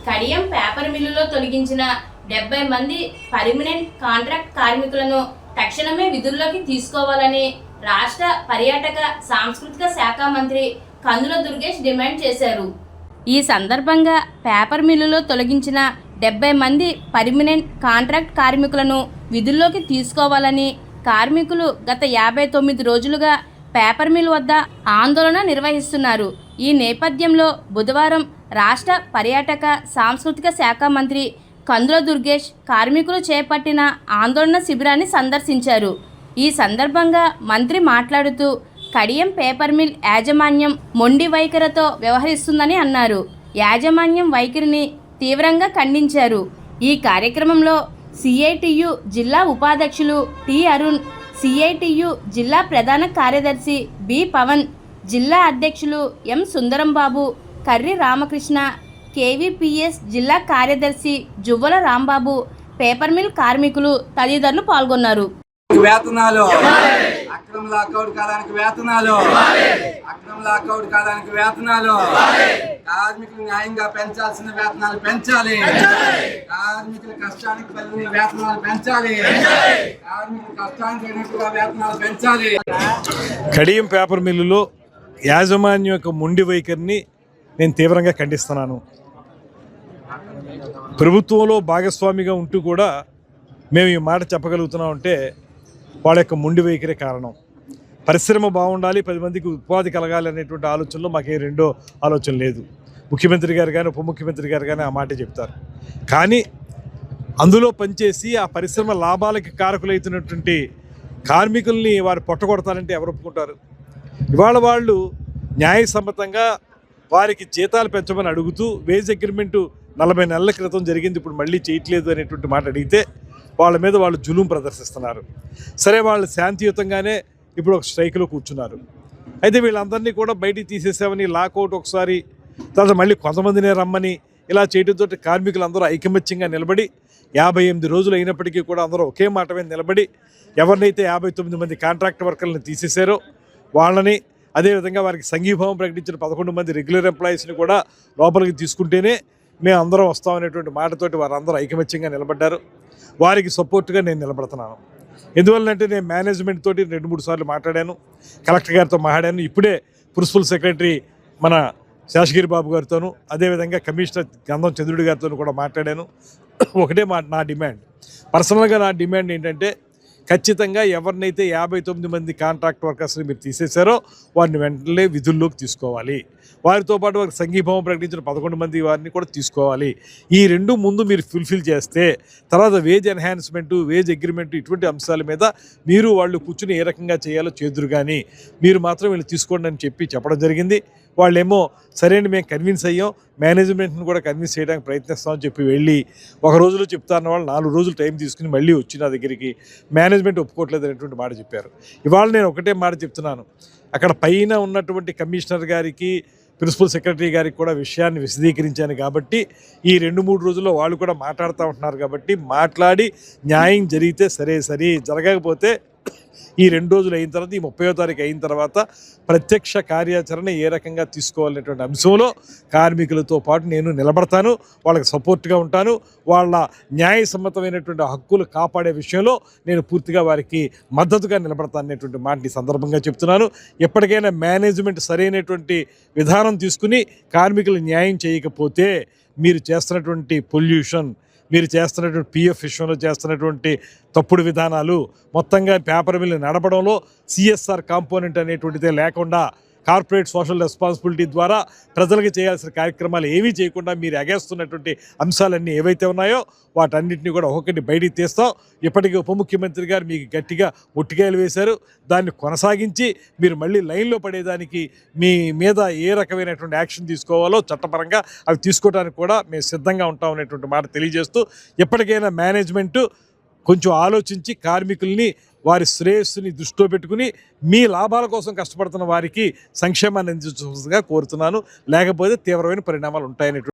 Kadiyam paper మిల్లులో తొలగించిన 70 మంది పర్మనెంట్ కాంట్రాక్ట్ కార్మికులను తక్షణమే విధుల్లోకి తీసుకోవాలని రాష్ట్ర పర్యాటక సాంస్కృతిక శాఖ మంత్రి కందుల దుర్గేష్ డిమాండ్ చేశారు. ఈ సందర్భంగా పేపర్ మిల్లులో తొలగించిన 70 మంది పర్మనెంట్ కాంట్రాక్ట్ కార్మికులను విధుల్లోకి తీసుకోవాలని కార్మికులు గత 59 రోజులుగా పేపర్ మిల్ వద్ద ఆందోళన నిర్వహిస్తున్నారు. ఈ నేపథ్యంలో బుధవారం రాష్ట్ర పర్యాటక సాంస్కృతిక శాఖ మంత్రి కందుల దుర్గేష్ కార్మికులు చేపట్టిన ఆందోళన శిబిరాన్ని సందర్శించారు. ఈ సందర్భంగా మంత్రి మాట్లాడుతూ కడియం పేపర్ మిల్ యాజమాన్యం మొండి వైఖరితో వ్యవహరిస్తుందని అన్నారు. యాజమాన్యం వైఖరిని తీవ్రంగా ఖండించారు. ఈ కార్యక్రమంలో సిఐటియు జిల్లా ఉపాధ్యక్షులు టి అరుణ్, సిఐటియు జిల్లా ప్రధాన కార్యదర్శి బి పవన్, జిల్లా అధ్యక్షులు ఎం సుందరంబాబు, కర్రి రామకృష్ణ, కేవీపీఎస్ జిల్లా కార్యదర్శి జువ్వల రాంబాబు, పేపర్ మిల్ కార్మికులు తదితరులు పాల్గొన్నారు. వేతనాలు అక్రమ లాకౌట్ కాలానికి వేతనాలు, అక్రమ లాకౌట్ కాలానికి వేతనాలు, కార్మికులు న్యాయంగా పెంచాల్సిన వేతనాలు పెంచాలి, కార్మికుల కష్టానికి పడిన వేతనాలు పెంచాలి, కార్మికుల కష్టానికి తగినట్టుగా వేతనాలు పెంచాలి. కడియం పేపర్ మిల్లులో యాజమాన్యం యొక్క మొండి వైఖరిని నేను తీవ్రంగా ఖండిస్తున్నాను. ప్రభుత్వంలో భాగస్వామిగా ఉంటూ కూడా మేము ఈ మాట చెప్పగలుగుతున్నామంటే వాళ్ళ యొక్క మొండి వైఖరి కారణం. పరిశ్రమ బాగుండాలి, 10 మందికి ఉపాధి కలగాలి అనేటువంటి ఆలోచనలో మాకే రెండో ఆలోచన లేదు. ముఖ్యమంత్రి గారు కానీ ఉప ముఖ్యమంత్రి గారు కానీ ఆ మాట చెప్తారు. కానీ అందులో పనిచేసి ఆ పరిశ్రమ లాభాలకి కారకులవుతున్నటువంటి కార్మికుల్ని వారు పొట్టగొడతారంటే ఎవరు ఒప్పుకుంటారు? ఇవాళ వాళ్ళు న్యాయసమ్మతంగా వారికి జీతాలు పెంచమని అడుగుతూ వేజ్ అగ్రిమెంటు 40 నెలల క్రితం జరిగింది, ఇప్పుడు మళ్ళీ చేయట్లేదు అనేటువంటి మాట అడిగితే వాళ్ళ మీద వాళ్ళు జులుం ప్రదర్శిస్తున్నారు. సరే, వాళ్ళు శాంతియుతంగానే ఇప్పుడు ఒక స్ట్రైక్లో కూర్చున్నారు. అయితే వీళ్ళందరినీ కూడా బయటికి తీసేసామని లాకౌట్ ఒకసారి, తర్వాత మళ్ళీ కొంతమందినే రమ్మని ఇలా చేయడంతో కార్మికులందరూ ఐకమత్యంగా నిలబడి 58 రోజులు అయినప్పటికీ కూడా అందరూ ఒకే మాట మీద నిలబడి ఎవరినైతే 59 మంది కాంట్రాక్ట్ వర్కర్లను తీసేశారో వాళ్ళని, అదేవిధంగా వారికి సంఘీభావం ప్రకటించిన 11 మంది రెగ్యులర్ ఎంప్లాయీస్ని కూడా లోపలికి తీసుకుంటేనే మేము అందరం వస్తామనేటువంటి మాటతోటి వారందరూ ఐకమత్యంగా నిలబడ్డారు. వారికి సపోర్ట్గా నేను నిలబడుతున్నాను. ఎందువల్లంటే నేను మేనేజ్మెంట్ తోటి 2-3 సార్లు మాట్లాడాను, కలెక్టర్ గారితో మాట్లాడాను, ఇప్పుడే ప్రిన్సిపల్ సెక్రటరీ మన శేషగిరి బాబు గారితోనూ, అదేవిధంగా కమిషనర్ గంధం చంద్రుడి గారితో కూడా మాట్లాడాను. ఒకటే నా డిమాండ్, పర్సనల్గా నా డిమాండ్ ఏంటంటే ఖచ్చితంగా ఎవరినైతే 59 మంది కాంట్రాక్ట్ వర్కర్స్ని మీరు తీసేశారో వారిని వెంటనే విధుల్లోకి తీసుకోవాలి. వారితో పాటు వారికి సంఘీభావం ప్రకటించిన 11 మంది వారిని కూడా తీసుకోవాలి. ఈ రెండు ముందు మీరు ఫుల్ఫిల్ చేస్తే తర్వాత వేజ్ ఎన్హాన్స్మెంటు, వేజ్ అగ్రిమెంటు ఇటువంటి అంశాల మీద మీరు వాళ్ళు కూర్చుని ఏ రకంగా చేయాలో చేదురు, కానీ మీరు మాత్రం వీళ్ళు తీసుకోండి అని చెప్పడం జరిగింది. వాళ్ళేమో సరేండి మేము కన్విన్స్ అయ్యాం, మేనేజ్మెంట్ని కూడా కన్విన్స్ చేయడానికి ప్రయత్నిస్తామని చెప్పి వెళ్ళి ఒక రోజులో చెప్తారన్న వాళ్ళు 4 రోజులు టైం తీసుకుని మళ్ళీ వచ్చి నా దగ్గరికి మేనేజ్మెంట్ ఒప్పుకోవట్లేదు అనేటువంటి మాట చెప్పారు. ఇవాళ నేను ఒకటే మాట చెప్తున్నాను, అక్కడ పైన ఉన్నటువంటి కమిషనర్ గారికి, ప్రిన్సిపల్ సెక్రటరీ గారికి కూడా విషయాన్ని విశదీకరించాను కాబట్టి ఈ 2-3 రోజుల్లో వాళ్ళు కూడా మాట్లాడుతూ ఉంటున్నారు కాబట్టి మాట్లాడి న్యాయం జరిగితే సరే, జరగకపోతే ఈ 2 రోజులు అయిన తర్వాత, ఈ 30వ తారీఖు అయిన తర్వాత ప్రత్యక్ష కార్యాచరణ ఏ రకంగా తీసుకోవాలనేటువంటి అంశంలో కార్మికులతో పాటు నేను నిలబడతాను, వాళ్ళకి సపోర్ట్గా ఉంటాను. వాళ్ళ న్యాయసమ్మతమైనటువంటి హక్కులు కాపాడే విషయంలో నేను పూర్తిగా వారికి మద్దతుగా నిలబడతాను అనేటువంటి మాట ఈ సందర్భంగా చెప్తున్నాను. ఎప్పటికైనా మేనేజ్మెంట్ సరైనటువంటి విధానం తీసుకుని కార్మికులు న్యాయం చేయకపోతే మీరు చేస్తున్నటువంటి పొల్యూషన్, మీరు చేస్తున్నటువంటి పిఎఫ్ విషయంలో చేస్తున్నటువంటి తప్పుడు విధానాలు, మొత్తంగా పేపర్ మిల్లు నడపడంలో సిఎస్ఆర్ కాంపోనెంట్ అనేటువంటిదే లేకుండా కార్పొరేట్ సోషల్ రెస్పాన్సిబిలిటీ ద్వారా ప్రజలకు చేయాల్సిన కార్యక్రమాలు ఏమీ చేయకుండా మీరు ఎగేస్తున్నటువంటి అంశాలన్నీ ఏవైతే ఉన్నాయో వాటన్నింటినీ కూడా ఒక్కొక్కటి బయటికి తీస్తాం. ఇప్పటికీ ఉప ముఖ్యమంత్రి గారు మీకు గట్టిగా ఒట్టికాయలు వేశారు, దాన్ని కొనసాగించి మీరు మళ్ళీ లైన్లో పడేదానికి మీ మీద ఏ రకమైనటువంటి యాక్షన్ తీసుకోవాలో చట్టపరంగా అవి తీసుకోవడానికి కూడా మేము సిద్ధంగా ఉంటాం అనేటువంటి మాట తెలియజేస్తూ, ఎప్పటికైనా మేనేజ్మెంటు కొంచెం ఆలోచించి కార్మికుల్ని వారి శ్రేయస్సుని దృష్టిలో పెట్టుకుని మీ లాభాల కోసం కష్టపడుతున్న వారికి సంక్షేమాన్ని అందించాల్సిందిగా కోరుతున్నాను. లేకపోతే తీవ్రమైన పరిణామాలు ఉంటాయనేటువంటి